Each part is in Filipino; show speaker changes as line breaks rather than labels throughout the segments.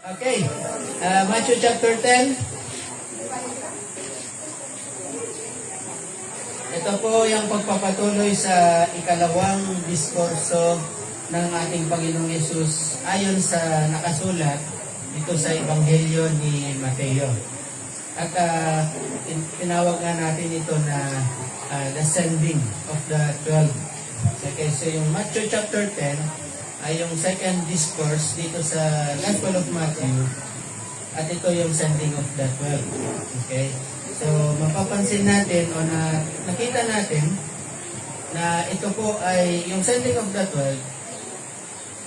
Okay, Matthew chapter 10. Ito po yung pagpapatuloy sa ikalawang diskurso ng ating Panginoong Yesus ayon sa nakasulat dito sa Ebanghelyo ni Mateo. At tinawag nga natin ito na the sending of the 12. Okay, so yung Matthew chapter 10 ay yung second discourse dito sa Gospel of Matthew at ito yung sending of the 12. Okay? So, mapapansin natin o nakita natin na ito po ay yung sending of the 12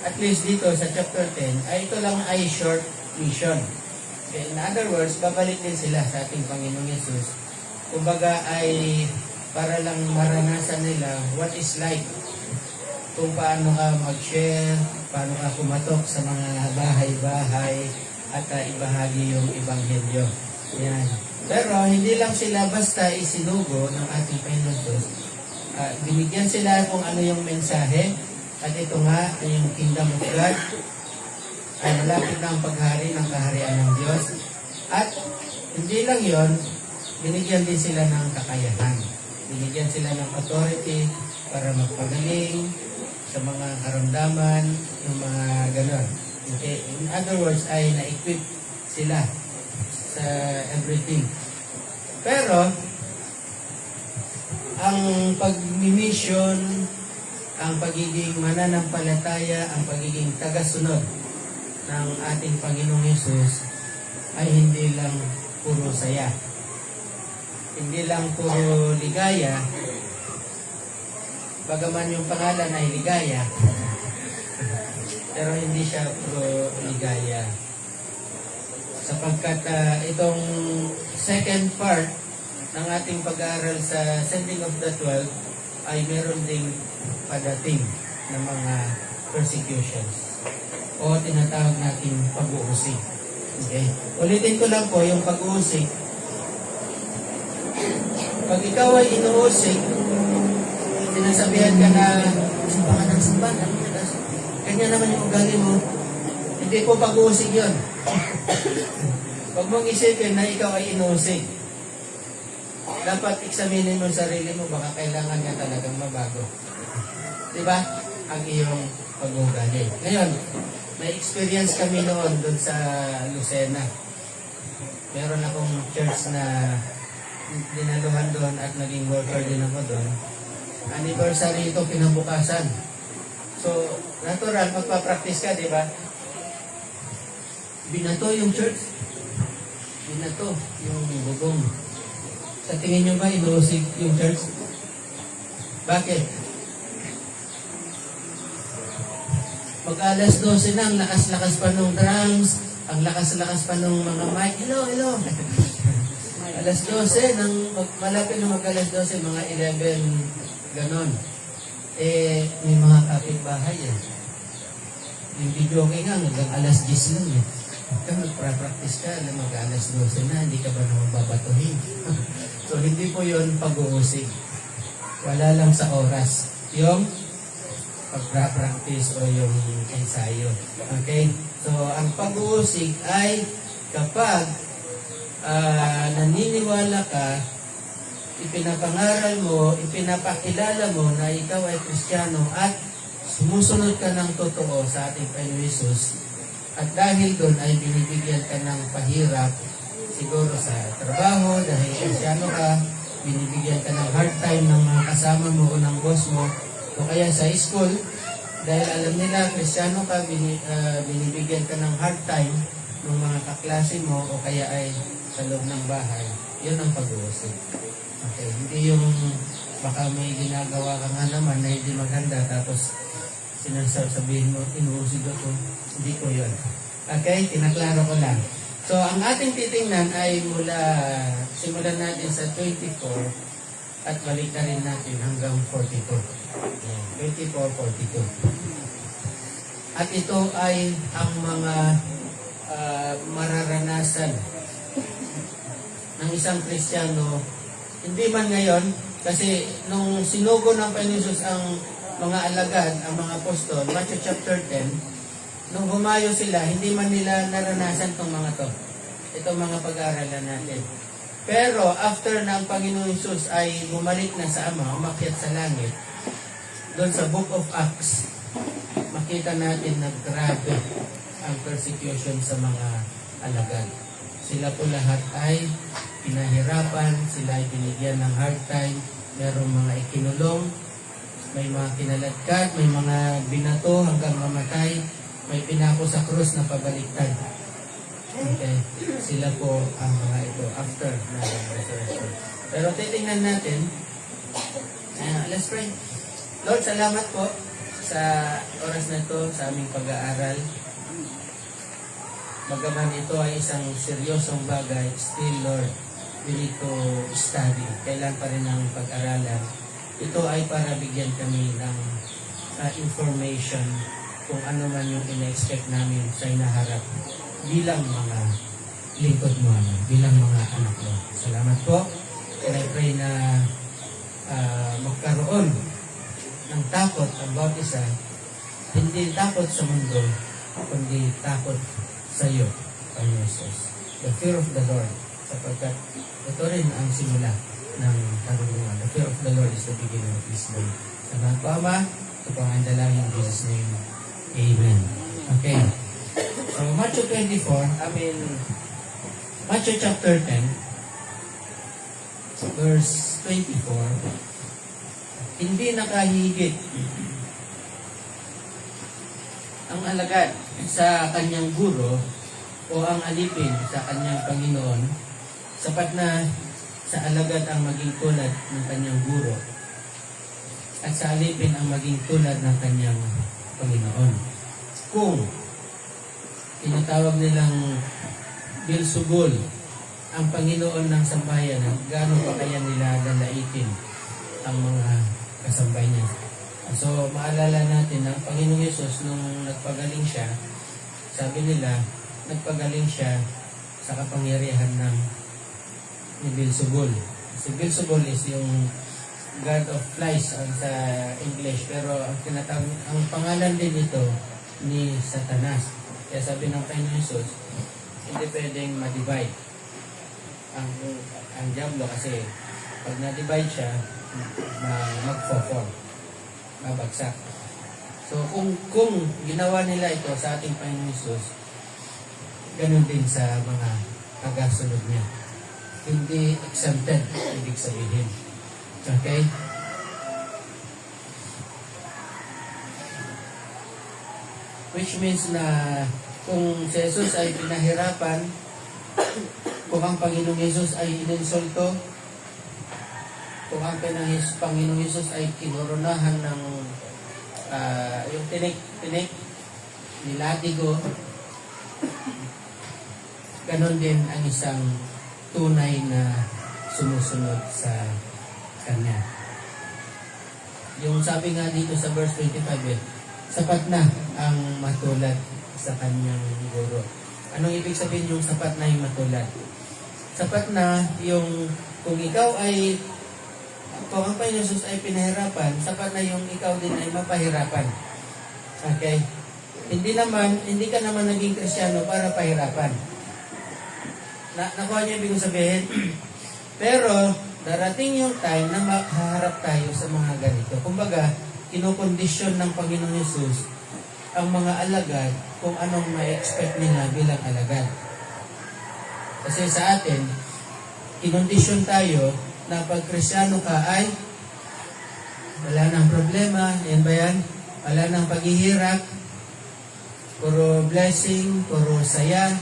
at least dito sa chapter 10 ay ito lang ay short mission. Okay? In other words, babalik din sila sa ating Panginoong Yesus. Kumbaga ay para lang maranasan nila what is like kung paano ka mag-share, paano ka kumatok sa mga bahay-bahay at ibahagi yung Ebanghelyo. Yan. Pero hindi lang sila basta isinugo ng ating Panginoon Diyos. Binigyan sila kung ano yung mensahe at ito nga yung Kingdom of God ay malapit na ang paghari ng kaharian ng Diyos. At hindi lang yon, binigyan din sila ng kakayahan. Binigyan sila ng authority para magpagaling sa mga karamdaman, yung mga gano'n. Okay? In other words, ay na-equip sila sa everything. Pero, ang pag-mission, ang pagiging mananampalataya, ang pagiging tagasunod ng ating Panginoong Yesus ay hindi lang puro saya. Hindi lang puro ligaya, bagaman yung pangalan ay ligaya, pero hindi siya puro ligaya. Sapagkat itong second part ng ating pag-aaral sa Sending of the 12 ay meron ding padating ng mga persecutions o tinatawag nating pag-uusig. Okay? Ulitin ko lang po yung pag-uusig. Pag ikaw ay inuusig, sinasabihan ka na simbahan ng simbahan, ganyan naman yung ugali mo, hindi po pag-uusig yun. Huwag mong isipin na ikaw ay inuusig. Dapat examinin mo sarili mo, baka kailangan nga talagang mabago. Diba? Ang iyong pag-ugali. Ngayon, may experience kami noon doon sa Lucena. Meron akong church na dinaluhan doon at naging worker din ako doon. Anniversary ito kinabukasan. So, natural, magpa-practice ka, di ba? Binato yung church. Binato yung bubong. Sa tingin nyo ba, inuusig yung church? Bakit? Pag-alas 12 na, ang lakas-lakas pa ng drums, ang lakas-lakas pa ng mga mic. Hello, hello! Alas 12, malapit na mag-alas 12, mga 11, ganon. May mga kapitbahay eh. Yung video okay nga, hanggang alas 10 lang eh. Kaya magpa-practice ka, alam mag-alas 12 na, hindi ka ba naman babatuhin? So, hindi po yun pag-uusig. Wala lang sa oras. Yung pag-practice o yung ensayo. Okay? So, ang pag-uusig ay kapag naniniwala ka, ipinapangaral mo, ipinapakilala mo na ikaw ay Kristiyano at sumusunod ka ng totoo sa ating Panginoon Hesus at dahil doon ay binibigyan ka ng pahirap siguro sa trabaho dahil Kristiyano ka, binibigyan ka ng hard time ng mga kasama mo o ng boss mo o kaya sa school dahil alam nila Kristiyano ka, binibigyan ka ng hard time ng mga kaklase mo o kaya ay sa loob ng bahay, yun ang pag-uusig. Okay, hindi yung baka may ginagawa ka nga naman na hindi maganda tapos sinasabihin mo, inuusig ako. Hindi ko yun. Okay, tinaklaro ko lang. So, ang ating titingnan ay simulan natin sa 24 at balik na rin natin hanggang 42. 24, 42. At ito ay ang mga mararanasan ng isang Kristiyano, hindi man ngayon, kasi nung sinugo ng Panginoon Hesus ang mga alagad, ang mga apostol, Matthew chapter 10, nung humayo sila, hindi man nila naranasan itong mga to. Itong mga pag-aaralan natin. Pero after na ang Panginoon Hesus ay bumalik na sa Ama, umakyat sa langit, doon sa Book of Acts, makita natin na grabe ang persecution sa mga alagad. Sila po lahat ay pinahirapan, sila ay binigyan ng hard time, merong mga ikinulong, may mga kinaladkad, may mga binato hanggang mamatay, may pinako sa krus na pabaliktad. Okay, sila po ang mga ito after na resurrection. Pero titingnan natin, let's pray. Lord, salamat po sa oras na ito, sa aming pag-aaral. Bagaman ito ay isang seryosong bagay, still Lord, we need to study. Kailan pa rin ang pag-aralan. Ito ay para bigyan kami ng information kung ano man yung ina-expect namin sa inaharap bilang mga lingkod mo, bilang mga anak mo. Salamat po. And I pray na magkaroon ng takot ang bawat isa, hindi takot sa mundo, kundi takot sa iyo, Panginoon Jesus. The fear of the Lord, sapagkat ito rin ang simula ng karunungan. The fear of the Lord is the beginning of wisdom. Salamat po, Ama. Ito po ang dalangin in Jesus' name. Amen. Okay. So, Matthew 24, Matthew chapter 10, verse 24, hindi nakahigit ang alagad sa kanyang guro o ang alipin sa kanyang Panginoon, sapat na sa alagad ang maging tulad ng kanyang guro at sa alipin ang maging tulad ng kanyang Panginoon. Kung tinatawag nilang Beelzebul ang Panginoon ng sambayanan, gaano pa kaya nila lalaitin ang mga kasambay niya? So, maalala natin na ang Panginoong Yesus nung nagpagaling siya, sabi nila, nagpagaling siya sa kapangyarihan ni Beelzebul. Si Beelzebul is yung God of Flies sa English, pero ang pangalan din ito ni Satanas. Kaya sabi ng Panginoong Yesus, hindi pwedeng ma-divide ang Diablo kasi pag na-divide siya, mag-fall, babagsak. So kung ginawa nila ito sa ating Panginoong Yesus, ganun din sa mga tagasunod niya. Hindi exempted, ibig sabihin. Okay? Which means na kung si Jesus ay pinahirapan, kung ang Panginoong Jesus ay ininsulto, kung ang Panginoong Jesus ay kinoronahan ng yung tinik, nilatigo, ganon din ang isang tunay na sumusunod sa Kanya. Yung sabi nga dito sa verse 25, sapat na ang matulad sa Kanyang guro. Anong ibig sabihin yung sapat na yung matulad? Sapat na yung kung ikaw ay kung ang Panginoon Jesus ay pinahirapan, sapat na yung ikaw din ay mapahirapan. Okay? Hindi ka naman naging Kristiyano para pahirapan. Nakuha niyo ibig sabihin? Pero, darating yung time na makaharap tayo sa mga ganito. Kumbaga, kinokondisyon ng Panginoon Jesus ang mga alagad kung anong ma-expect nila bilang alagad. Kasi sa atin, kinondisyon tayo na pag Kristiyano ka ay wala nang problema, yan ba yan? Wala nang paghihirap, puro blessing, puro saya,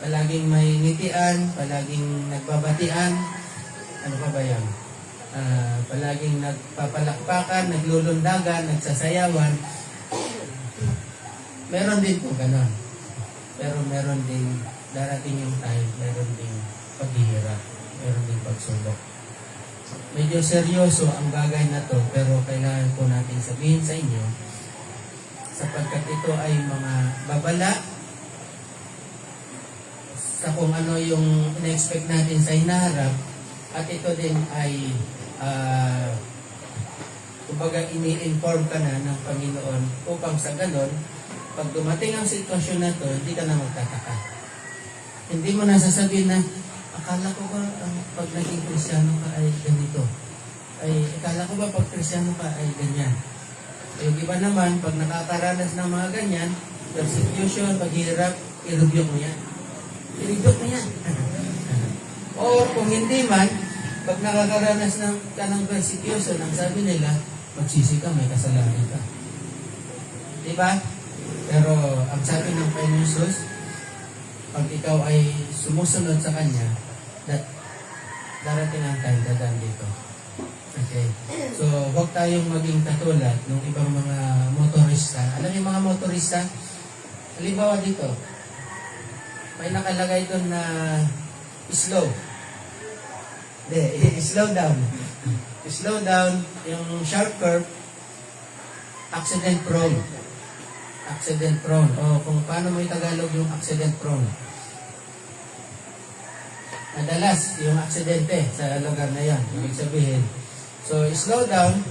palaging may ngitian, palaging nagbabatian, ano pa ba yan? Palaging nagpapalakpakan, naglulundagan, nagsasayawan. Meron din po ganon. Pero meron din, darating yung time, meron din paghihirap, meron din pagsubok. Medyo seryoso ang bagay na to, pero kailangan po natin sabihin sa inyo, sapagkat ito ay mga babala sa kung ano yung in-expect natin sa hinaharap, at ito din ay kumbaga ini-inform ka na ng Panginoon upang sa ganon pag dumating ang sitwasyon na to, hindi ka na magtataka. Hindi mo na sasabihin na, akala ko ba pag naging Kristyano ka ay ganito? Ay, akala ko ba pag Kristyano ka ay ganyan? Yung iba naman, pag nakakaranas ng mga ganyan, persecution, paghirap, i-rebuke mo yan. I-rebuke mo yan. O kung hindi man, pag nakakaranas ka ng persecution, ang sabi nila, magsisi ka, may kasalanan ka. Diba? Pero ang sabi ng Panginoon Jesus, pag ikaw ay sumusunod sa Kanya, darating ang time, dadaan dito. Okay. So, huwag tayong maging katulad ng ibang mga motorista. Alam niyo mga motorista? Halimbawa dito, may nakalagay doon na slow. Slow down. Slow down, yung sharp curve, accident prone. Accident prone. O kung paano mo itagalog yung accident prone. Madalas, yung aksidente sa lugar na yan. Ibig sabihin. So, slow down,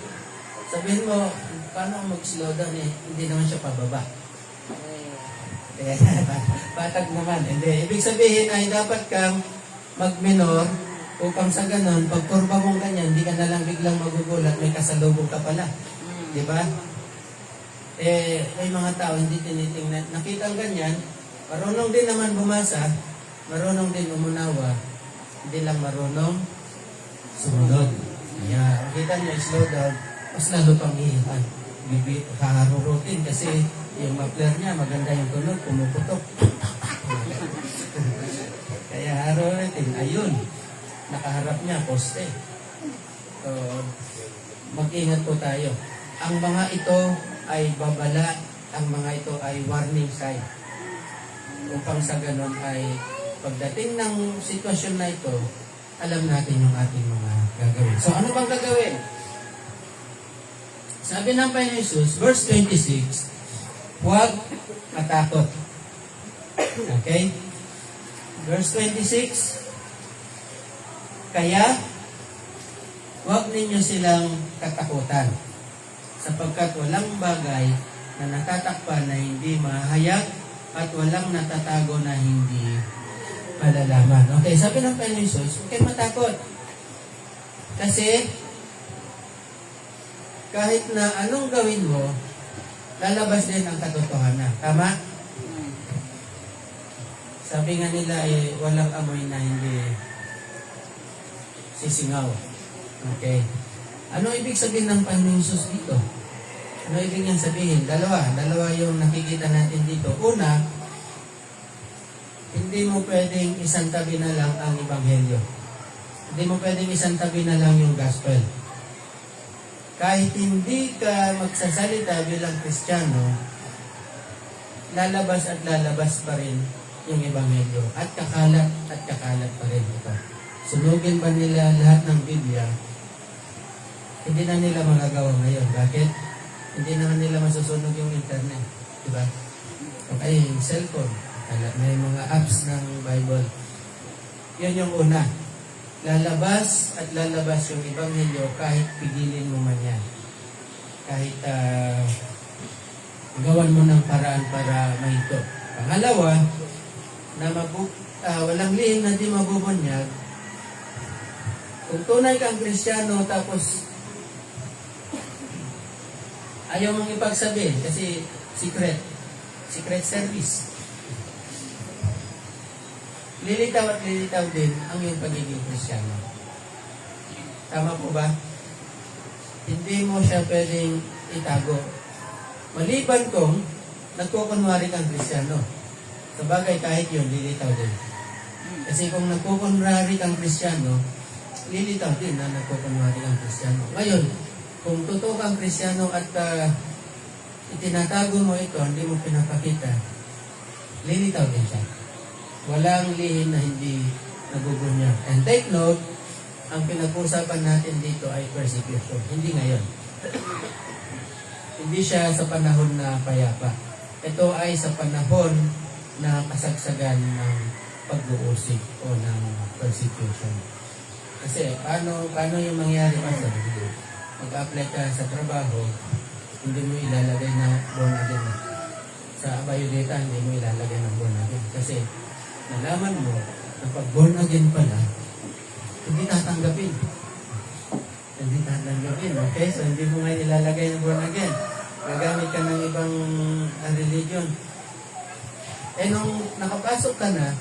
sabihin mo, paano mag-slow down eh? Hindi naman siya pababa. Patag naman. Hindi. Ibig sabihin ay dapat kang mag-minor upang sa ganun, pag kurba mong ganyan, hindi ka na lang biglang magugulat, may kasalubong ka pala. Di ba? May mga tao hindi tinitingnan. Nakita ang ganyan, marunong din naman bumasa, marunong din umunawa, hindi lang marunong sumunod. Kaya, kita niyo, slow down, mas lalo pang iihan. Haharurutin kasi yung muffler niya, maganda yung tunog, pumuputok. Kaya harurutin, ayun, nakaharap niya, poste. So, mag-ingat po tayo. Ang mga ito ay babala, ang mga ito ay warning sign. Upang sa ganun ay pagdating ng sitwasyon na ito, alam natin yung ating mga gagawin. So, ano bang gagawin? Sabi ng Panginoon Jesus, verse 26, huwag matakot. Okay? Verse 26, kaya, huwag ninyo silang katakutan, sapagkat walang bagay na natatakpan na hindi mahayag at walang natatago na hindi malalaman. Okay, sabi ng Panginoon Jesus, huwag kayong matakot. Kasi, kahit na anong gawin mo, lalabas din ang katotohanan. Tama? Sabi nga nila, walang amoy na hindi sisingaw. Okay. Ano ibig sabihin ng Panginoon Jesus dito? Ano ibig niyang sabihin? Dalawa yung nakikita natin dito. Una, hindi mo pwedeng isantabi na lang ang Ebanghelyo. Hindi mo pwedeng isantabi na lang yung gospel. Kahit hindi ka magsasalita bilang Kristiyano, lalabas at lalabas pa rin yung Ebanghelyo. At kakalat pa rin ito. Sunugin ba nila lahat ng Biblia? Hindi na nila magagawa ngayon. Bakit? Hindi naman nila masusunog yung internet. Diba? Okay, yung cellphone. May mga apps ng Bible. Yan yung una. Lalabas at lalabas yung Ebanghelyo kahit pigilin mo man yan. Kahit gawan mo ng paraan para mahito. Pangalawa, na walang lihim na di mabubunyag. Kung tunay kang Kristiyano tapos ayaw mong ipagsabihin kasi secret service. Lilitaw at lilitaw din ang iyong pagiging Kristiyano. Tama po ba? Hindi mo siya pwedeng itago. Maliban kung nagkukunwari kang Kristiyano. Sabagay kahit yun, lilitaw din. Kasi kung nagkukunwari kang Kristiyano, lilitaw din na nagkukunwari kang Kristiyano. Ngayon, kung totoo kang Kristiyano at itinatago mo ito, hindi mo pinapakita, lilitaw din siya. Walang lihim na hindi nagugunyag. And take note, ang pinag-uusapan natin dito ay persecution. Hindi ngayon. Hindi siya sa panahon na payapa. Ito ay sa panahon na kasagsagan ng pag-uusig o ng persecution. Kasi paano yung mangyari pa sa mag-apply ka sa trabaho, hindi mo ilalagay na born again. sa Abayoleta, hindi mo ilalagay ng born again. Kasi nalaman mo na pag born again pala, hindi tatanggapin. Hindi tatanggapin, okay? So hindi mo nga ilalagay ng born again. Gagamit ka ng ibang religion. Eh nung nakapasok ka na,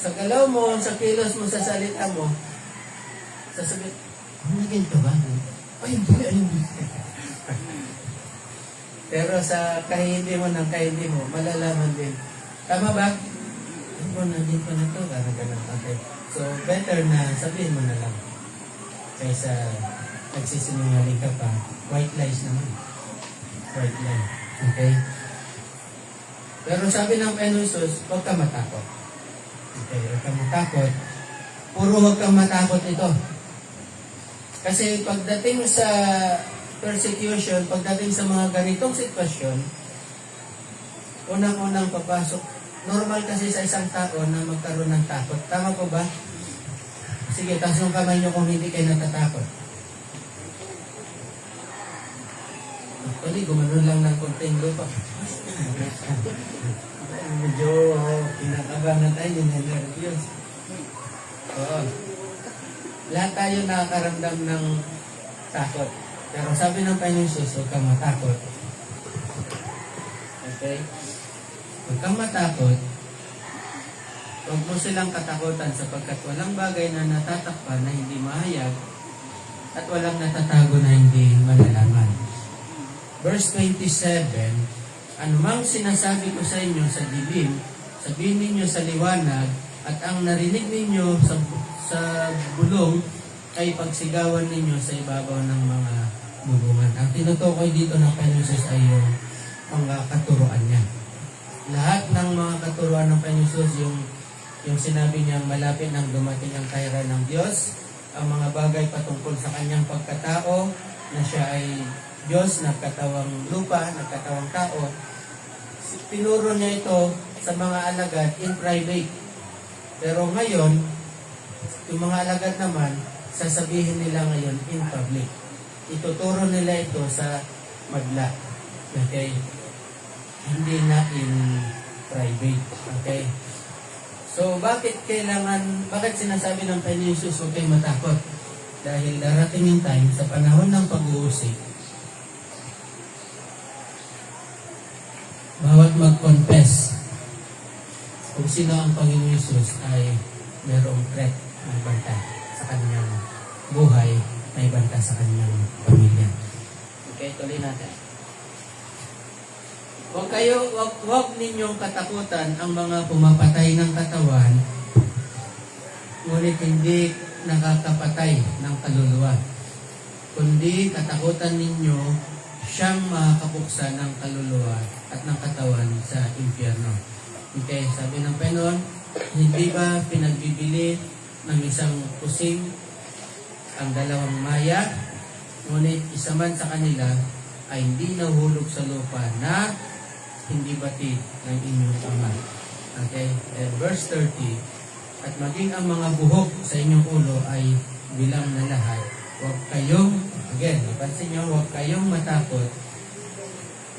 sa galaw mo, sa kilos mo, sa salita mo, sasabihin, naging ka ba? Ay, hindi. Pero sa kahindi mo ng kahindi mo, malalaman din. Tama ba? Ay, naging pa na to, parang ganun. Okay. So, better na sabihin mo na lang. Kaysa nagsisinungaling ka pa, white lies naman. White lie. Okay? Pero sabi ng Panginoon Jesus, huwag ka matakot. Okay, huwag kang matakot. Puro huwag kang matakot ito. Kasi pagdating sa persecution, pagdating sa mga ganitong sitwasyon, unang-unang papasok, normal kasi sa isang tao na magkaroon ng takot. Tama po ba? Sige, taas ng kamay nyo kung hindi kayo natatakot. Actually, gumanon lang ng konting lupa. Medyo kinakabahan na tayo, ninervyos. Oo. Lahat tayo nakakaramdam ng takot. Pero sabi ng Panginoon Jesus, huwag kang matakot. Okay? Huwag kang matakot. Huwag mo silang katakutan sapagkat walang bagay na natatakpan na hindi mahayag at walang natatago na hindi malalaman. Verse 27, anumang sinasabi ko sa inyo sa dilim, sabihin ninyo sa liwanag, at ang narinig ninyo sa bulong ay pagsigawan ninyo sa ibabaw ng mga bubungan. Ang tinutukoy dito ng Panginoon Jesus ay yung mga katuruan niya. Lahat ng mga katuruan ng Panginoon Jesus, yung sinabi niyang malapit nang dumating ang kaharian ng Diyos, ang mga bagay patungkol sa kanyang pagkatao, na siya ay Diyos, nagkatawang lupa, nagkatawang tao, tinuro niya ito sa mga alagad in private. Pero ngayon, yung mga alagad naman, sasabihin nila ngayon in public. Ituturo nila ito sa madla. Okay? Hindi na in private. Okay? So, bakit sinasabi ng Panginoon Jesus, huwag kayong matakot? Dahil darating yung time, sa panahon ng pag-uusig, bawat mag-confess kung sino ang Panginoon Jesus ay mayroong threat, may banta sa kanyang buhay, may banta sa kanyang pamilya. Okay, tuloy natin. Huwag ninyong katakutan ang mga pumapatay ng katawan, ngunit hindi nakakapatay ng kaluluwa, kundi katakutan ninyo siyang makakapuksa ng kaluluwa at ng katawan sa impyerno. Okay, sabi ng Panginoon, hindi ba pinagbibili ng isang kusing ang dalawang maya, ngunit isa man sa kanila ay hindi nahulog sa lupa na hindi batid ng inyong Ama. Okay, and verse 30, at maging ang mga buhok sa inyong ulo ay bilang na lahat. Huwag kayong, again, ipansin nyo, huwag kayong matakot.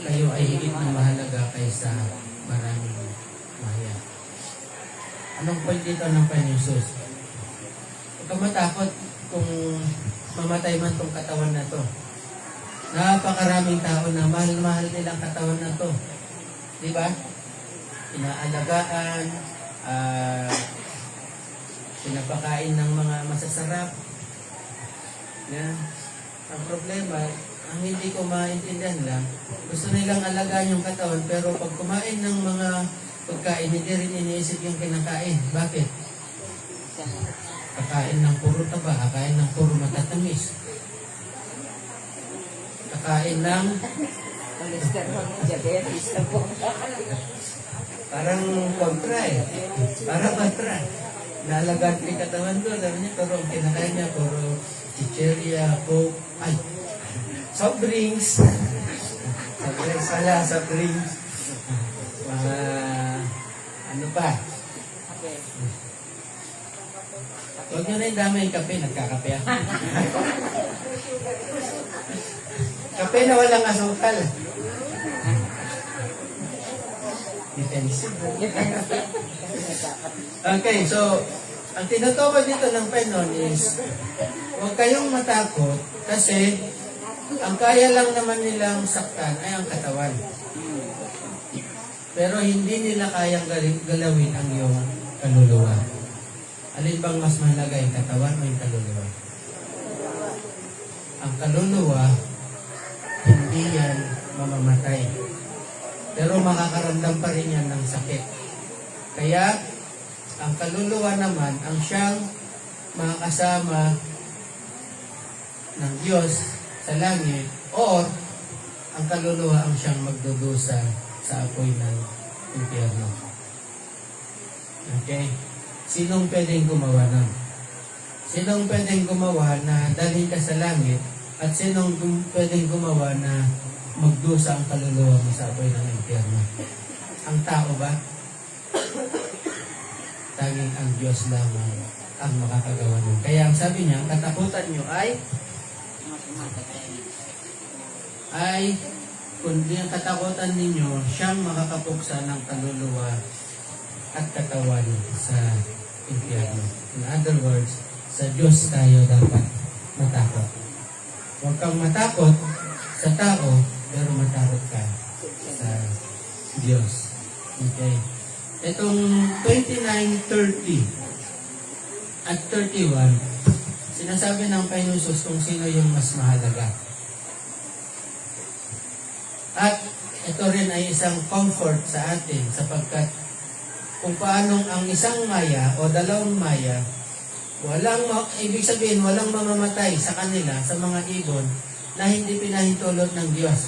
Kayo ay higit na mahalaga kaysa maraming maya. Anong point dito ng Panginoon Jesus? Huwag kang matakot kung mamatay man tong katawan na to. Napakaraming tao na mahal-mahal nilang katawan na to. Diba? Inaalagaan, pinapakain ng mga masasarap. Yan. Ang problema, ang hindi ko maintindihan lang, gusto nilang alagaan yung katawan, pero pag kumain ng mga pagkain, hindi rin iniisip yung kinakain. Bakit? Kakain ng puro taba, kakain ng puro matatamis. Kakain ng parang kontra eh. Parang kontra. Naalagaan ko yung katawan doon. Sabi niya, pero ang kinakain niya, puro chicheria, coke, ay, soft drinks. Soft drinks. Mga, ano pa? Huwag nyo na yung dami yung kape, nagkakape ako. Kape na walang asukal. Philippines. Okay, so, ang tinutukoy dito ng Panginoon is, huwag kayong matakot kasi ang kaya lang naman nilang saktan ay ang katawan. Pero hindi nila kayang galawin ang iyong kaluluwa. Alin bang mas mahalaga, yung katawan o yung kaluluwa? Ang kaluluwa, hindi yan mamamatay. Pero makakaramdam pa rin yan ng sakit. Kaya, ang kaluluwa naman, ang siyang makakasama ng Diyos sa langit, o ang kaluluwa ang siyang magdudusa sa apoy ng impyerno. Okay? Sinong pwedeng gumawa nun? Sinong pwedeng gumawa na dalhin ka sa langit, at sinong pwedeng gumawa na magdusa ang kaluluwa mo sa apoy ng impyerno? Ang tao ba? Tanging ang Diyos lamang ang makakagawa nun. Kaya ang sabi niya, katakutan nyo ay kundi ang katakutan ninyo, siyang makakapuksa ng kaluluwa at katawan sa impyerno. In other words, sa Diyos tayo dapat matakot. Huwag kang matakot sa tao, pero matakot ka sa Diyos. Okay. Itong 29, 30 at 31, sinasabi ng Panginoon Jesus kung sino yung mas mahalaga. At ito rin ay isang comfort sa atin sapagkat kung paanong ang isang maya o dalawang maya, ibig sabihin walang mamamatay sa kanila, sa mga ibon, na hindi pinahintulot ng Diyos.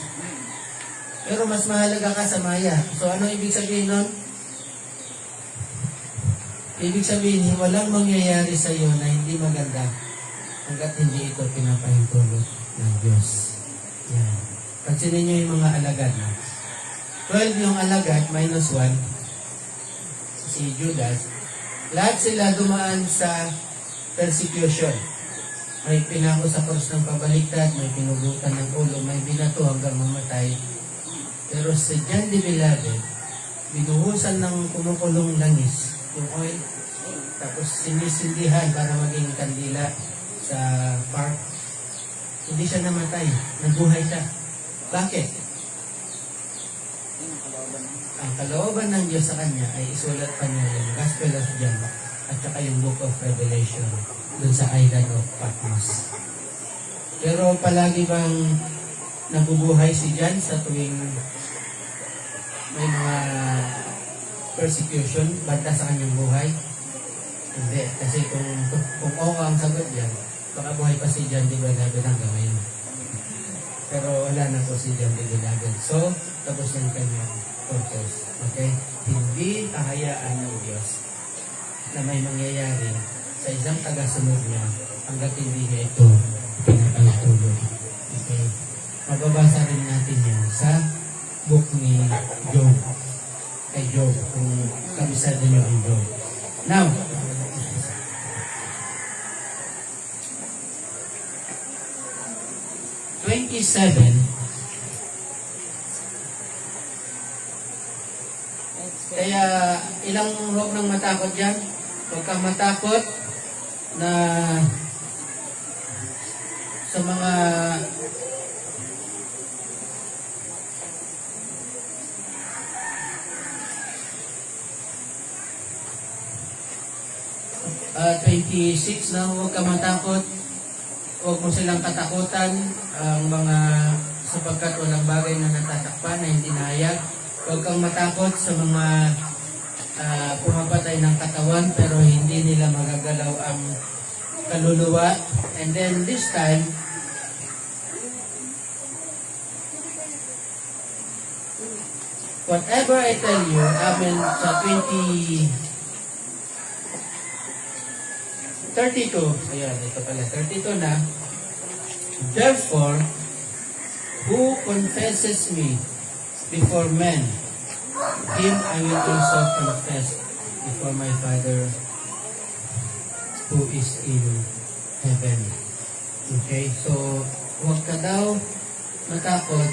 Pero mas mahalaga ka sa maya. So ano ibig sabihin nun? Ibig sabihin, walang mangyayari sa iyo na hindi maganda hanggat hindi ito pinapahintulot ng Diyos. Yan. Pansinin niyo yung mga alagad. 12 yung alagad, minus 1, si Judas. Lahat sila dumaan sa persecution. May pinako sa krus ng pabaliktad, may pinugutan ng ulo, may binato hanggang mamatay. Pero si John the Beloved, binuhusan ng kumukulong langis yung oil, tapos sinisindihan para maging kandila sa park. Hindi siya namatay, nabuhay siya. Bakit? Ang kalooban ng Diyos sa kanya ay isulat pa niya yung Gospel of John at saka yung Book of Revelation dun sa island of Patmos. Pero palagi bang nabubuhay si John sa tuwing may mga persecution, banta sa kanyang buhay? Hindi. Kasi kung oo ang sagot yan, baka buhay pa si John de Beloved hanggang ngayon. Pero wala na po si John de Beloved. So, tapos ng kanyang purpose. Okay? Hindi kahayaan ng Diyos na may mangyayari sa isang tagasunod niya hanggat hindi niya ito pinapahintulot. Okay? Mababasa rin natin yan sa book ni Job. Kay Job, kung kabisado niyo ang Job. Now, kaya ilang huwag nang matakot yan? Huwag kang matakot na sa mga uh, 26 na huwag kang matakot. Huwag mo silang katakutan ang mga sapagkat walang bagay na natatakpan na hindi nahayag. Huwag kang matakot sa mga pumapatay ng katawan pero hindi nila magagalaw ang kaluluwa. And then this time, whatever I tell you, amen, sa 32, ayan, ito pala, 32 na. Therefore, who confesses me before men, him I will also confess before my Father who is in heaven. Okay, so, huwag ka daw matakot.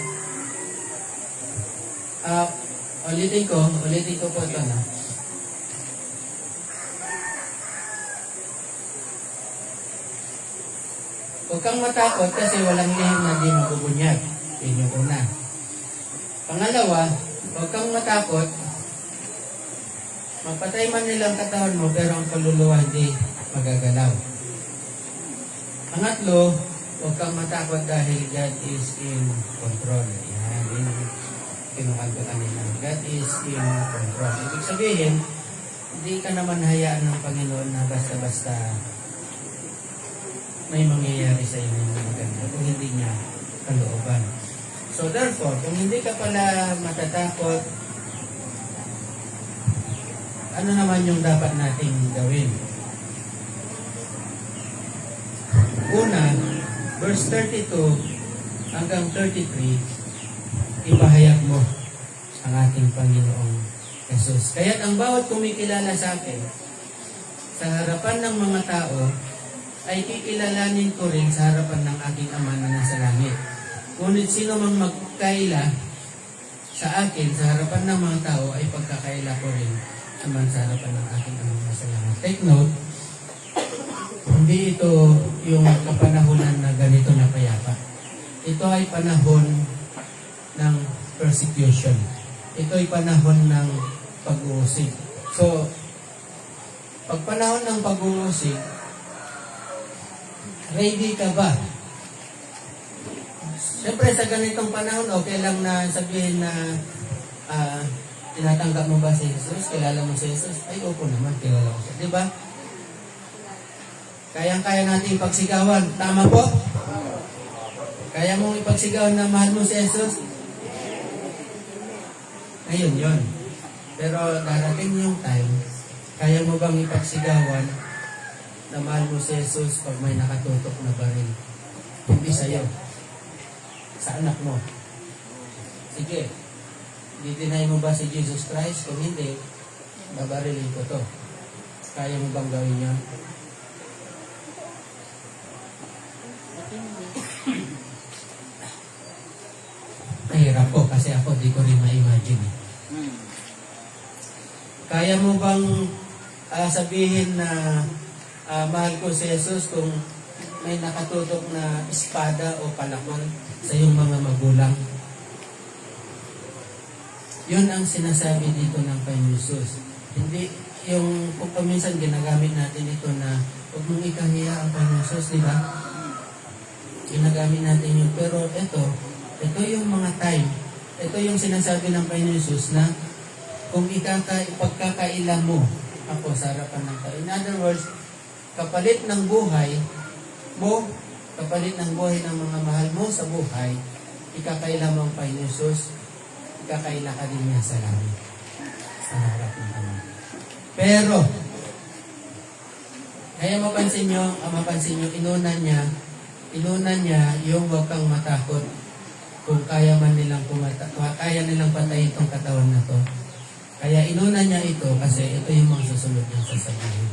Ulitin ko po ito na. Huwag kang matakot kasi walang lihim na di mabubunyag. Yun yung una. Pangalawa, huwag kang matakot. Mapatay man nilang katawan mo pero ang kaluluwa hindi magagalaw. Pangatlo, huwag kang matakot dahil God is in control. Yan, yun yung kinukanto kanina. God is in control. Ibig sabihin, hindi ka naman hayaan ng Panginoon na basta-basta may mangyayari sa inyo na maganda kung hindi niya kalooban. So therefore, kung hindi ka pala matatakot, ano naman yung dapat nating gawin? Una, verse 32 hanggang 33, ipahayag mo ang ating Panginoong Jesus. Kaya't ang bawat kumikilala sa akin, sa harapan ng mga tao, ay kikilalanin ko rin sa harapan ng aking Ama na nasa langit. Ngunit sino mang magkaila sa akin sa harapan ng mga tao ay pagkakaila ko rin naman sa harapan ng aking Ama na nasa langit. Take note, hindi ito yung kapanahunan na ganito na payapa. Ito ay panahon ng persecution. Ito ay panahon ng pag-uusig. So, pag panahon ng pag-uusig, ready ka ba? Siyempre sa ganitong panahon, okay lang na sabihin na tinatanggap mo ba si Jesus? Kilala mo si Jesus? Ay, opo naman, kilala mo siya. Diba? Kayang-kaya natin ipagsigawan. Tama po? Kaya mong ipagsigawan na mahal mo si Jesus? Ayun, yun. Pero darating yung time, kaya mo bang ipagsigawan na mahal mo si Jesus pag may nakatutok na baril? Hindi sa'yo. Sa anak mo. Sige. Didinay mo ba si Jesus Christ? Kung hindi, babarilin ko to. Kaya mo bang gawin yan? Mahirap po kasi ako di ko rin ma-imagine. Kaya mo bang sabihin na mahal ko si Jesus kung may nakatutok na espada o palakol sa iyong mga magulang? Yun ang sinasabi dito ng Panginoon Jesus. Hindi yung kung paminsan ginagamit natin ito na huwag mong ikahiya ang Panginoon Jesus, di ba? Ginagamit natin yun. Pero ito yung mga time. Ito yung sinasabi ng Panginoon Jesus na kung ipagkakaila mo ako sa harapan ng tao. In other words, kapalit ng buhay mo, kapalit ng buhay ng mga mahal mo sa buhay, ikakaila mo ang Panginoon Jesus, ikakaila ka din niya sa langit, sa harap ng Ama. Pero, kaya mapansin nyo, inuna niya yung huwag kang matakot kung kaya nilang patayin itong katawan na to. Kaya inuna niya ito kasi ito yung mga susunod niyang sasabihin.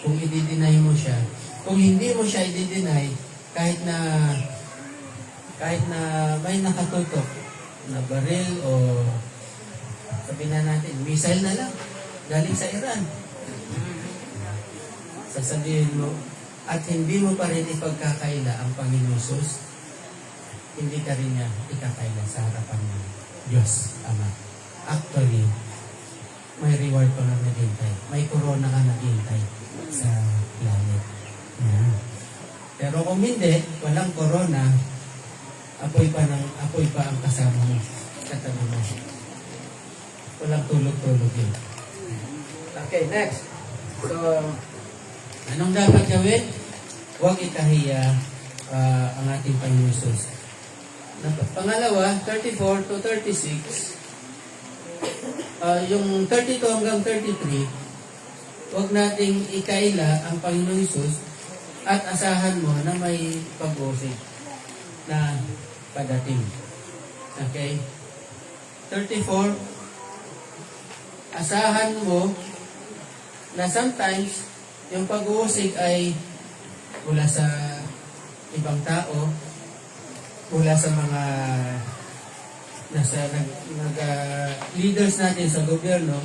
Kung i-deny mo siya, kung hindi mo siya i-deny, kahit na may nakatutok na baril o sabihin na natin, missile na lang, galing sa Iran. Sasabihin mo, at hindi mo pa rin ipagkakaila ang Panginoon Jesus, hindi ka rin niya ikakaila sa harapan ng Diyos Ama. Actually, may reward ka na naghintay. May corona ka naghintay sa langit. Yeah. Pero kung hindi, walang corona, apoy pa ang kasama mo. Katabi mo. Walang tulog-tulog yun. Okay, next. So, anong dapat gawin? Huwag ikahiya ang ating Panginoon Jesus. Pangalawa, 34 to 36, yung 32 hanggang 33, huwag nating ikaila ang Panginoon Jesus at asahan mo na may pag-usig na padating. Okay? 34, asahan mo na sometimes yung pag-uusig ay mula sa ibang tao, mula sa mga leaders natin sa gobyerno,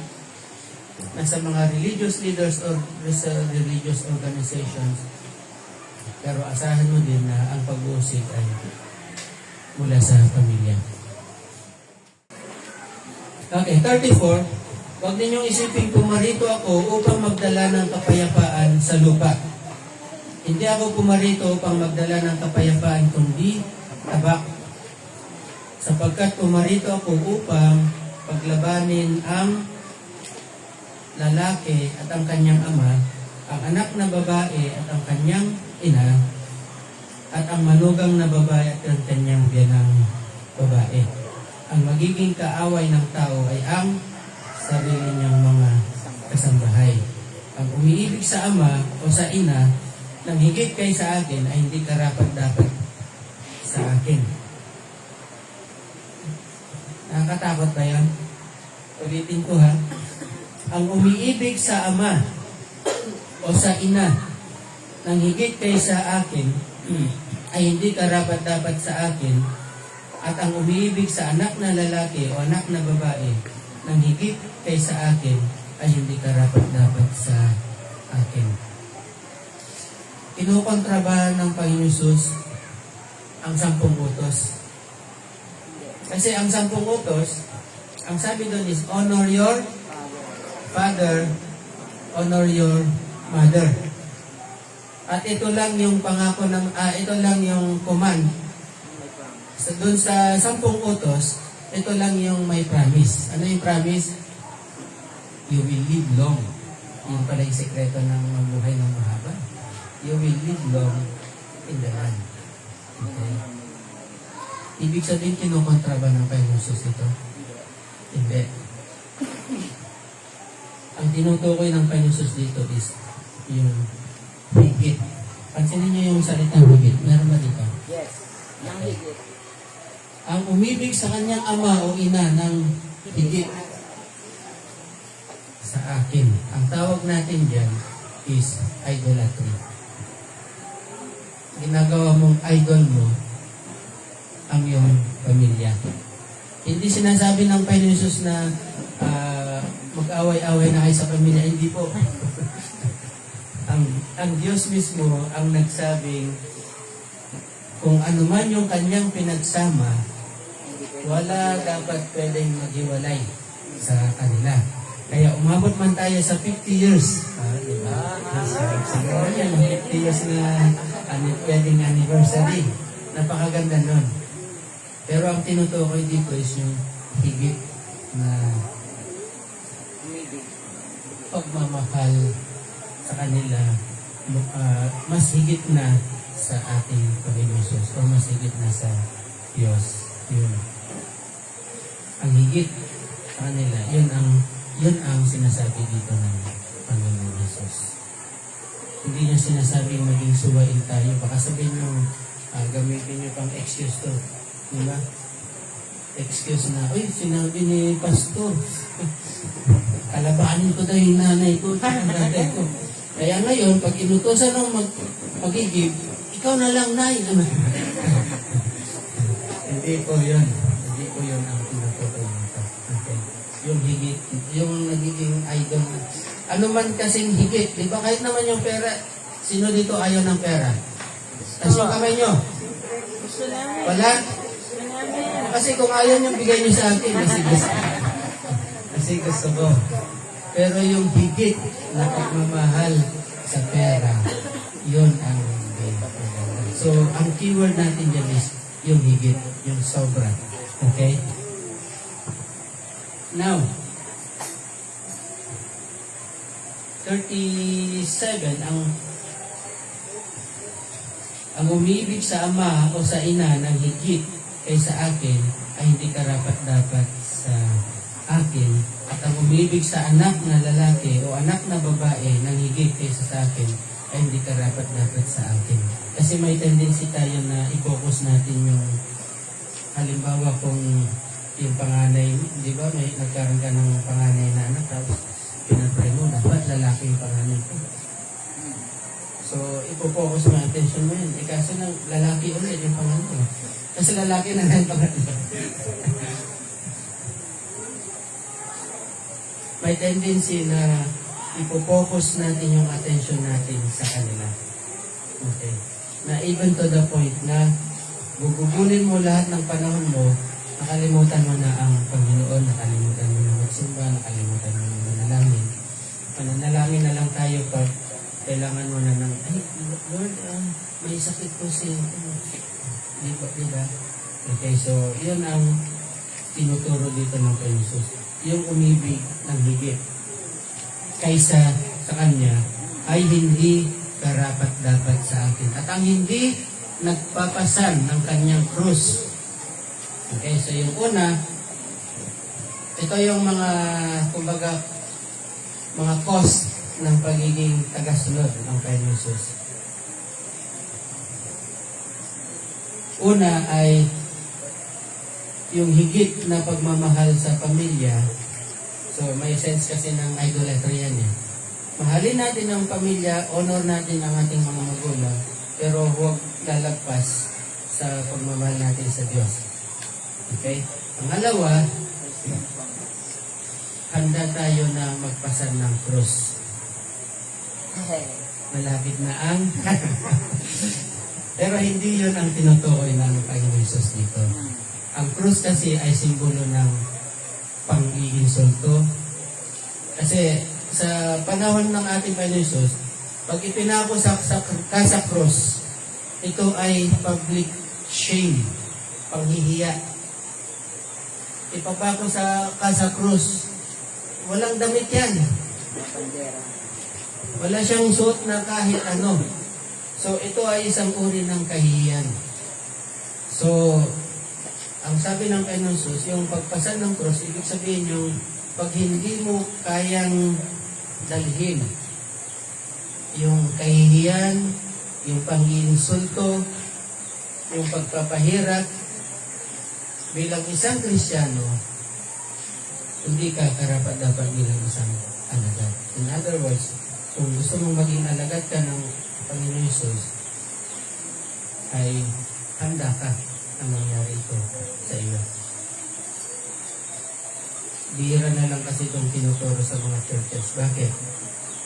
nasa mga religious leaders or sa religious organizations. Pero asahan mo din na ang pag-uusig ay mula sa pamilya. Okay, 34. Huwag ninyong isipin pumarito ako upang magdala ng kapayapaan sa lupa. Hindi ako pumarito upang magdala ng kapayapaan kundi tabak. Sapagkat pumarito ako upang paglabanin ang lalaki at ang kanyang ama, ang anak na babae at ang kanyang ina, at ang manugang na babae at ang kanyang biyanang babae. Ang magiging kaaway ng tao ay ang sarili niyang mga kasambahay. Ang umiibig sa ama o sa ina nang higit kay sa akin ay hindi karapat-dapat sa akin. Nakakatakot ba yan? Ulitin ko ha. Ang umiibig sa ama o sa ina nang higit kay sa akin ay hindi karapat-dapat sa akin, at ang umiibig sa anak na lalaki o anak na babae nang higit kay sa akin ay hindi karapat-dapat sa akin. Kinukontra ba ng Panginoon Jesus ang 10 utos? Kasi ang 10 utos, ang sabi doon is honor your father, honor your mother. At ito lang yung pangako ng ito lang yung command. So doon sa 10 utos, ito lang yung may promise. Ano yung promise? You will live long. Yun pala yung sekreto ng mabuhay ng mahaba. You will live long in the land. Okay. Ibig sabihin, kinukontra ba ng Panginoon Jesus ito? Hindi. Ang tinutukoy ng Panginoon Jesus dito is yung higit. Pansinin niyo yung salitang higit. Meron ba dito?
Yes. Yung higit.
Ang umibig sa kanyang ama o ina ng higit sa akin. Ang tawag natin dyan is idolatry. Ginagawa mong idol mo ang iyong pamilya. Hindi sinasabi ng Panginoon Jesus na mag-away-away na kayo sa pamilya. Hindi po. ang Diyos mismo ang nagsabing kung ano man yung kanyang pinagsama, wala dapat pwedeng maghiwalay sa kanila. Kaya umabot man tayo sa 50 years. Diba? Siguro yan, 50 years na wedding anniversary. Napakaganda nun. Pero ang tinutukoy dito is yung higit na pagmamahal sa kanila, mas higit na sa ating Panginoon Jesus o mas higit na sa Diyos. Yun. Ang higit sa kanila, yun ang sinasabi dito ng Panginoon Jesus. Hindi niya sinasabing maging suwain tayo. Baka sabihin nyo, gamitin nyo pang excuse to. Diba? Excuse na, uy, sinabi ni Pastor, kalabanin ko daw yung nanay ko, yung nanay ko. Kaya ngayon, pag inutosan ng mag-igib, ikaw na lang, nay. Hindi po yun. Hindi po yun ang tinutukoy nito. Okay. Yung higit, yung nagiging idol. Ano man kasing higit, di ba? Kahit naman yung pera, sino dito ayaw ng pera? Tapos yung kamay nyo? Wala? Kasi kung ayaw nyo, bigay nyo sa akin. Kasi gusto ko. Pero yung higit na pagmamahal sa pera, yun ang so, ang keyword natin dyan is yung higit, yung sobra. Okay? Now, 37, ang umibig sa ama o sa ina ng higit kaysa akin ay hindi karapat-dapat sa akin, at ang umibig sa anak na lalaki o anak na babae ng higit kaysa sa akin ay hindi karapat-dapat sa akin. Kasi may tendency tayo na i-focus natin yung halimbawa kung yung panganay, di ba may nagkaroon ka ng panganay na anak, tapos pinapray mo, dapat lalaki yung panganay ko. So, ipo-focus mo, attention mo yun. Kaso ng lalaki ulit yung panganay ko. Kasi lalaki na lang panganay. may tendency na ipopokus natin yung attention natin sa kanila. Okay. Na even to the point na gugugulin mo lahat ng panahon mo, nakalimutan mo na ang Panginoon, nakalimutan mo na magsimba, nakalimutan mo na manalangin. Mananalangin na lang tayo pag kailangan mo na ng, ay, Lord, may sakit po si, diba? Okay, so, yun ang tinuturo dito ng kay Jesus. Yung umibig ng higit kaysa sa Kanya ay hindi karapat-dapat sa akin. At ang hindi nagpapasan ng Kanyang krus. Okay, so yung una, ito yung mga, kumbaga, mga cost ng pagiging tagasunod ng kay Jesus. Una ay yung higit na pagmamahal sa pamilya. So, may sense kasi ng idolatry yan eh. Mahalin natin ang pamilya, honor natin ang ating mga magulang, pero huwag lalagpas sa pagmamahal natin sa Diyos. Okay? Pangalawa, handa tayo na magpasan ng krus. Malapit na ang pero hindi yun ang tinutukoy ng Panginoon Jesus dito. Ang krus kasi ay simbolo ng pang-iinsulto. Kasi sa panahon ng ating Panginoon Jesus, pag ipinako sa krus, ito ay public shame, panghihiya. Ipapako sa krus, walang damit yan. Wala siyang suot na kahit ano. So, ito ay isang uri ng kahihiyan. So, ang sabi ng Panginoon Jesus, yung pagpasan ng cross, ibig sabihin yung pag hindi mo kayang dalhin yung kahihiyan, yung pang-iinsulto, yung pagpapahirap, bilang isang Kristiyano, hindi ka karapat-dapat bilang isang alagad. In other words, kung gusto mong maging alagad ka ng Panginoon Jesus, ay handa ka na mangyari ito sa iyo. Bihira na lang kasi itong tinuturo sa mga churches. Bakit?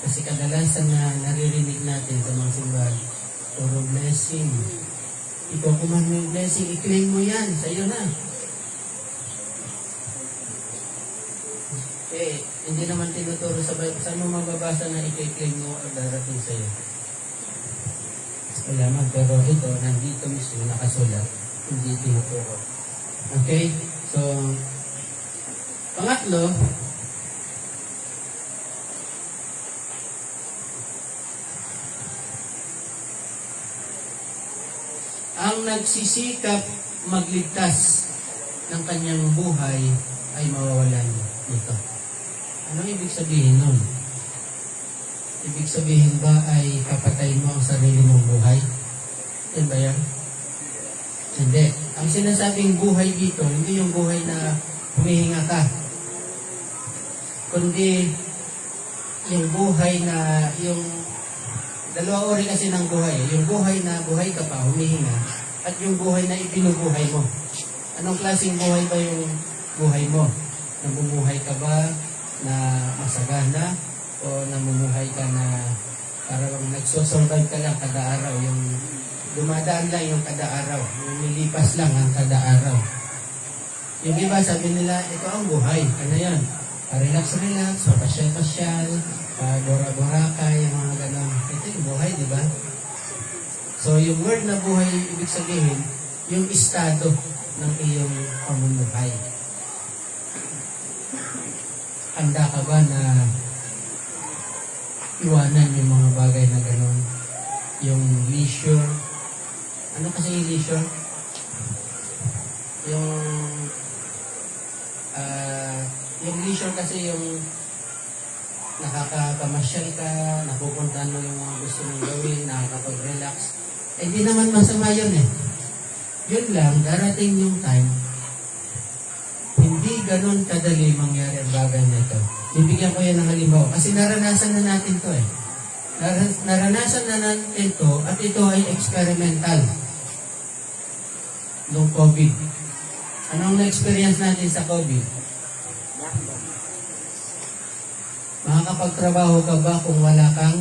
Kasi kadalasan na naririnig natin sa mga simbahan, puro blessing. Ikaw kuman mo yung blessing, i-claim mo yan, sa iyo na. Hindi naman tinuturo sa Bible. Saan mo mababasa na i-claim mo o darating sa iyo? Wala man, pero ito, nandito mismo nakasulat, hindi tinuturo. Okay? So, pangatlo, ang nagsisikap magligtas ng kanyang buhay ay mawawalan nito. Anong ibig sabihin nun? Ibig sabihin ba ay papatayin mo ang sarili mong buhay? Yan ba yan? Hindi. Ang sinasabing buhay dito, hindi yung buhay na humihinga ka. Kundi yung buhay na, yung dalawa uri kasi ng buhay. Yung buhay na buhay ka pa, humihinga, at yung buhay na ipinubuhay mo. Anong klaseng buhay ba yung buhay mo? Namumuhay ka ba na masagana? O namumuhay ka na parang nagsosurvive ka lang kada araw, yung dumadaan lang yung kada araw, yung nilipas lang ang kada araw. Yung iba sabi nila, ito ang buhay. Ano yan? Relax, papasyal-pasyal, bora-borakay, yung mga ganon. Ito yung buhay, di ba? So yung word na buhay, ibig sabihin, yung estado ng iyong pamumuhay. Handa ka ba na iwanan yung mga bagay na gano'n? Yung leisure. Ano kasi yung leisure? Yung leisure kasi yung nakakapamasyal ka, napupuntahan mo yung mga gusto mong gawin, nakakapag-relax. Eh, di naman masama yun eh. Yun lang, darating yung time, hindi ganun kadali mangyari ang bagay na ito. Bibigyan ko yan ng halimbawa. Kasi naranasan na natin to eh. Naranasan na natin to at ito ay experimental. Noong COVID. Anong na-experience natin sa COVID? makakapagtrabaho ka ba kung wala kang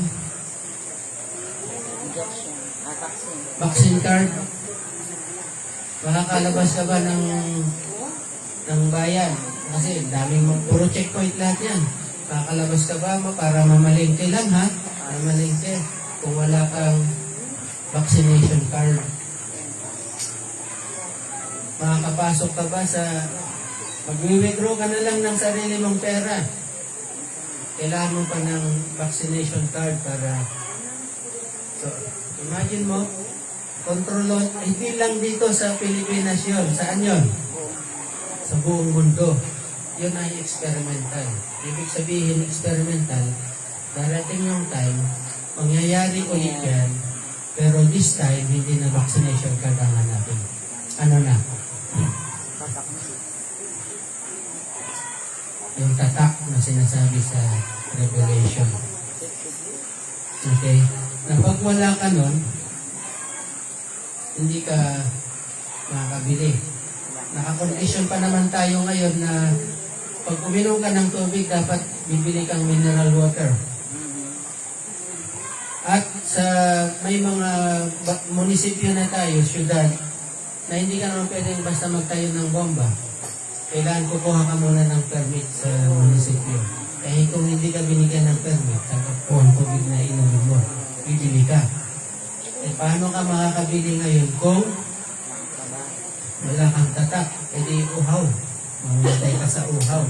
Injection. Vaccine.
vaccine card? Makakalabas ka ba ng bayan? Kasi daming puro checkpoint lahat yan. Makakalabas ka ba para mamalingke lang ha? Mamalingke. Kung wala kang vaccination card. Makakapasok ka ba sa... Mag-withdraw ka na lang ng sarili mong pera. Kailangan mo pa ng vaccination card para... So, imagine mo, kontrolon, hindi lang dito sa Pilipinas yun. Saan yun? Sa buong mundo. Yun ay experimental. Ibig sabihin, experimental, darating yung time, mangyayari ulit yan, pero this time, hindi na vaccination card ang hanapin. Ano na?
Tatak na.
Yung tatak na sinasabi sa Revelation. Okay? Na pag wala ka nun, hindi ka makakabili. Nakakondisyon pa naman tayo ngayon na pag uminom ka ng tubig, dapat bibili kang mineral water. At sa may mga munisipyo na tayo, syudad, na hindi ka naman pwedeng basta magtayo ng bomba. Kailangan kukuha ka muna ng permit sa munisipyo. Kaya kung hindi ka binigyan ng permit, kung tubig na inumin mo, bibili ka. Eh paano ka makakabili ngayon kung wala kang tatak? E di uhaw. Mamatay ka sa uhaw.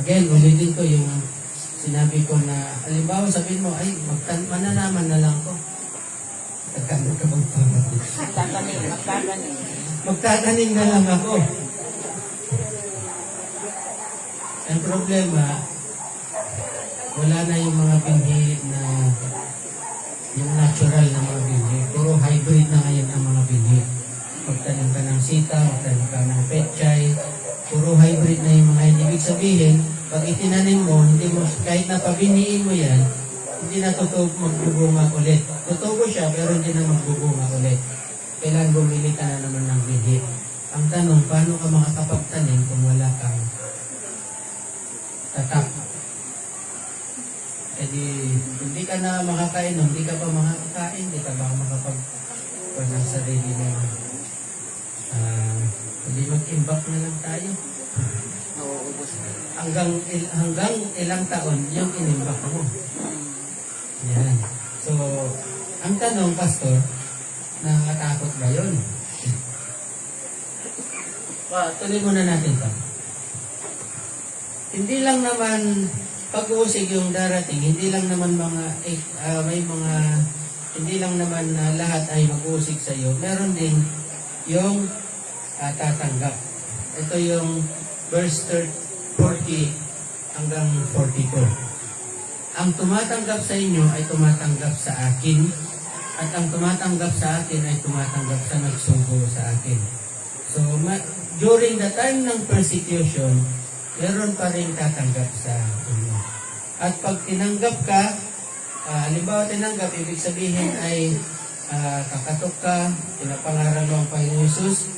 Again, ulitin ko yung sinabi ko na, halimbawa sabihin mo, ay, mananaman na lang ko. Magkano ka bang pamatin?
Magtatanim.
Magtatanim na lang ako. Ang problema, wala na yung mga binhi na yung natural na mga binhi. Puro hybrid na ngayon ang mga binhi. Magtanim ka ng sita, magtanim ka ng petchay, puro hybrid na yung mga yun. Ibig sabihin, pag itinanim mo, hindi mo, kahit na pabiniin mo yan, hindi na magbubunga ulit. Tutubo siya, pero hindi na magbubunga ulit. Kailangan bumili ka na naman ng binhi. Ang tanong, paano ka makakapagtanim kung wala kang tatak? E di, hindi ka na makakain, hindi ka pa makakain, hindi ka ba makapagpuan ng sarili na hindi mag-imbak na lang tayo.
Nauubos na.
Hanggang ilang taon yung inimbak mo. Yan. So, ang tanong, Pastor, nakakatakot ba yun? Tuloy muna natin ito. Hindi lang naman pag-uusig yung darating, hindi lang naman may mga, hindi lang naman lahat ay mag-uusig sa iyo. Meron din yung tatanggap. Ito yung verse 40 hanggang 42. Ang tumatanggap sa inyo ay tumatanggap sa akin, at ang tumatanggap sa akin ay tumatanggap sa nagsugo sa akin. So, during the time ng persecution, meron pa rin tatanggap sa inyo. At pag tinanggap ka, halimbawa tinanggap, ibig sabihin ay kakatok ka, pinapangaral mo ang Panginoon Hesus.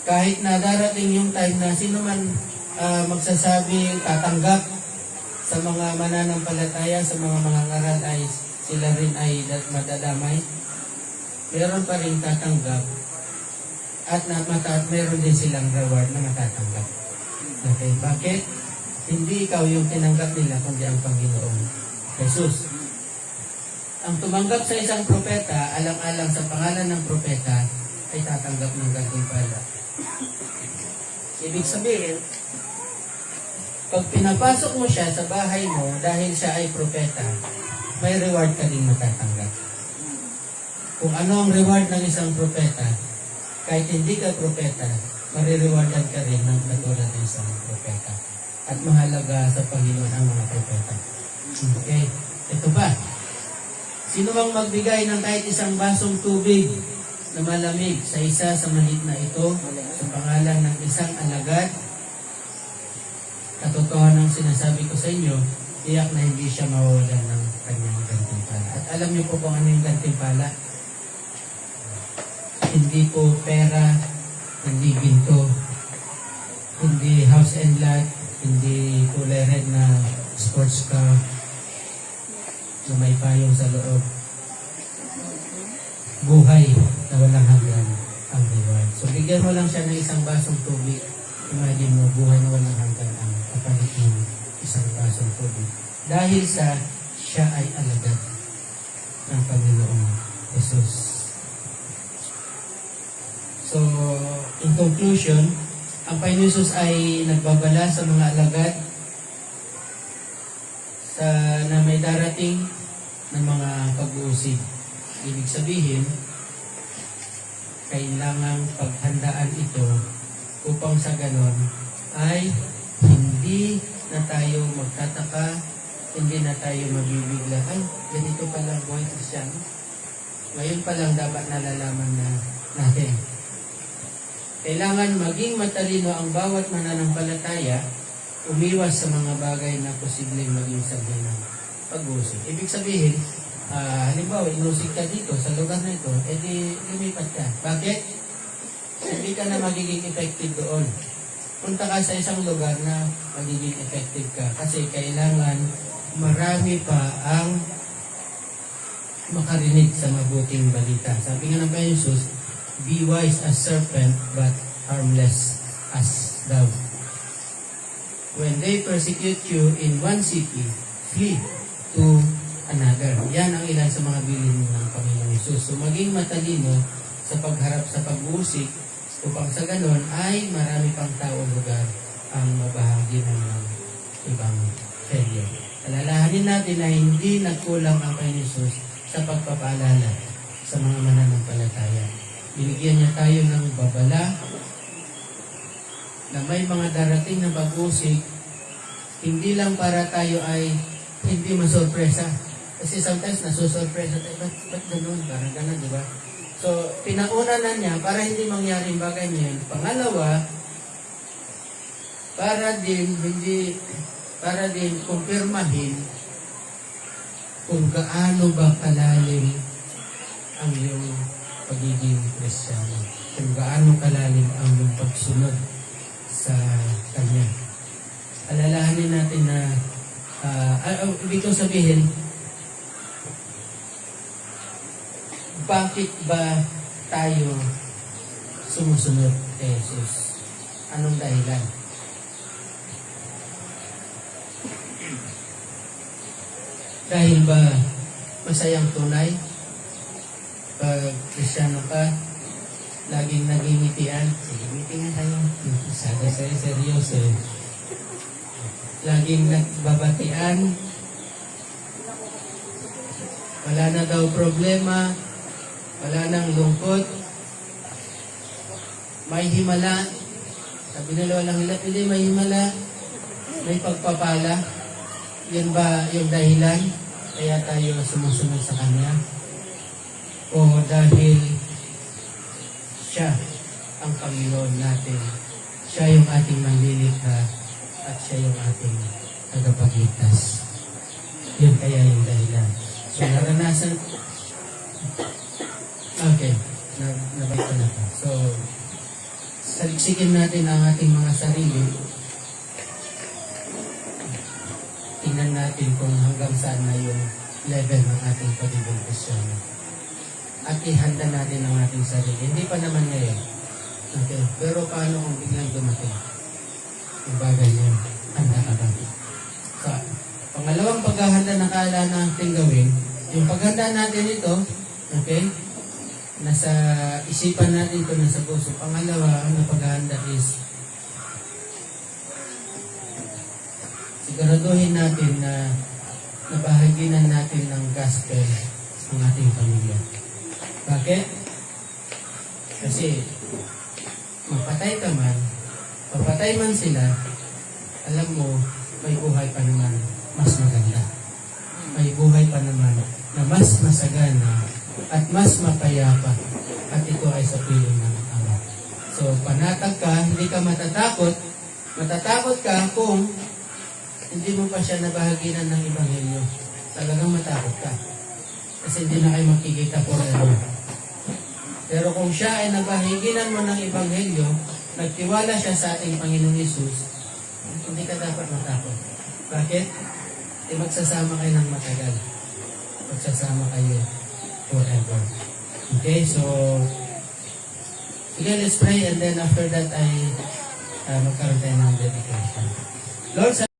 Kahit na darating yung time na sino man magsasabi tatanggap sa mga mananampalataya, sa mga ngaral ay sila rin ay madadamay, meron pa rin tatanggap at meron din silang reward na matatanggap. Okay, bakit? Hindi ikaw yung tinanggap nila, kundi ang Panginoon Jesus. Ang tumanggap sa isang propeta, alang-alang sa pangalan ng propeta, ay tatanggap ng gantimpala. Ibig sabihin, pag pinapasok mo siya sa bahay mo dahil siya ay propeta, may reward ka din matatanggap. Kung ano ang reward ng isang propeta, kahit hindi ka propeta, marirewardan ka rin ng katulad ng isang propeta. At mahalaga sa Panginoon ang mga propeta. Okay? Ito ba? Sino bang magbigay ng kahit isang basong tubig na malamig sa isa sa mahit na ito sa pangalan ng isang alagad? Katotohanan ng sinasabi ko sa inyo, tiyak na hindi siya mawawalan ng kanyang gantimpala. At alam niyo po kung ano yung gantimpala? Hindi po pera, hindi ginto, hindi house and lot, Hindi kulay red na sports car na may payong sa loob. Buhay na walang hanggan ang reward. So bigyan mo lang siya ng isang basong tubig. Imagine mo, buhay na walang hanggan ang kapalit ng isang basong tubig. Dahil sa siya ay alagad ng Panginoong Jesus. So, in conclusion, ang Panginoon Jesus ay nagbabala sa mga alagad na may darating ng mga pag-uusig. Ibig sabihin, kailangang paghandaan ito upang sa ganon ay hindi na tayo magtataka, hindi na tayo mabibigla. Ay, ganito pala ang buhay Kristiyano. Ngayon pa lang dapat nalalaman na natin. Kailangan maging matalino ang bawat mananampalataya, umiwas sa mga bagay na posibleng maging sabi ng pag-uusig. Ibig sabihin, halimbawa, inusig ka dito sa lugar na ito, edi lumipat ka. Bakit? Hindi ka na magiging effective doon. Punta ka sa isang lugar na magiging effective ka. Kasi kailangan marami pa ang makarinig sa mabuting balita. Sabi nga ng Panginoon Jesus, be wise as serpent, but harmless as dove. When they persecute you in one city, flee to another. Yan ang ilan sa mga bilin ng Panginoon Jesus. So maging matalino sa pagharap sa pag-uusig upang sa ganon ay marami pang tao lugar ang mabahagi ng ibang helyo. Alalahanin natin na hindi nagkulang ang Panginoon Jesus sa pagpapaalala sa mga mananampalataya. Binigyan niya tayo ng babala na may mga darating na pag-usig, hindi lang para tayo ay hindi masurpresa. Kasi sometimes nasusurpresa tayo, ba't ganun? Parang ganun, di ba? So, pinauna na niya para hindi mangyari yung bagay niya. Pangalawa, para din kumpirmahin kung gaano ba kalalim ang iyong pagiging Kristiyano. Kung gaano kalalim ang iyong pagsunod sa Kanya. Alalahanin natin na ibig kong sabihin, bakit ba tayo sumusunod kay Jesus? Anong dahilan? Dahil ba masayang tunay? Pag Kristiyano ka, laging nagingitian. Sige, ngiti nga tayo. Sabi sa'yo, seryoso eh. Laging nagbabatian. Wala na daw problema. Wala nang lungkot. May himala. Sabi nila walang hilap. Hindi, may himala. May pagpapala. Yan ba yung dahilan? Kaya tayo sumusunod sa Kanya? O dahil siya ang Panginoon natin. Siya yung ating manlilikha at siya yung ating tagapagligtas. Yun kaya yung dahilan. So naranasan, okay, nabay ko na pa. So, saliksikin natin ang ating mga sarili. Tingnan natin kung hanggang saan na yung level ng ating pagiging Kristiyano. At ihanda natin ang ating sarili. Hindi pa naman ngayon. Okay. Pero paano kung biglang dumating? Yung bagay niya, handa ka ba? So, pangalawang paghahanda na kailangan natin gawin, yung paghanda natin ito, okay, nasa isipan natin ito, nasa puso. Pangalawa, ang paghahanda is siguraduhin natin na nabahaginan natin ng gospel ang ating pamilya. Bakit? Kasi mapatay ka man, papatay man sila, alam mo, may buhay pa naman mas maganda. May buhay pa naman na mas masagana at mas mapayapa. At ito ay sa piling ng Ama. So, panatag ka, hindi ka matatakot. Matatakot ka kung hindi mo pa siya nabahaginan ng Ebanghelyo. Talagang matakot ka. Kasi hindi na kayo makikita forever. Pero kung siya ay nabahaginan mo ng Ebanghelyo, nagtiwala siya sa ating Panginoong Yesus, hindi ka dapat matakot. Bakit? Magsasama kayo ng matagal. Magsasama kayo forever. Okay, so sige, let's pray and then after that ay magkaroon tayo ng dedication. Lord,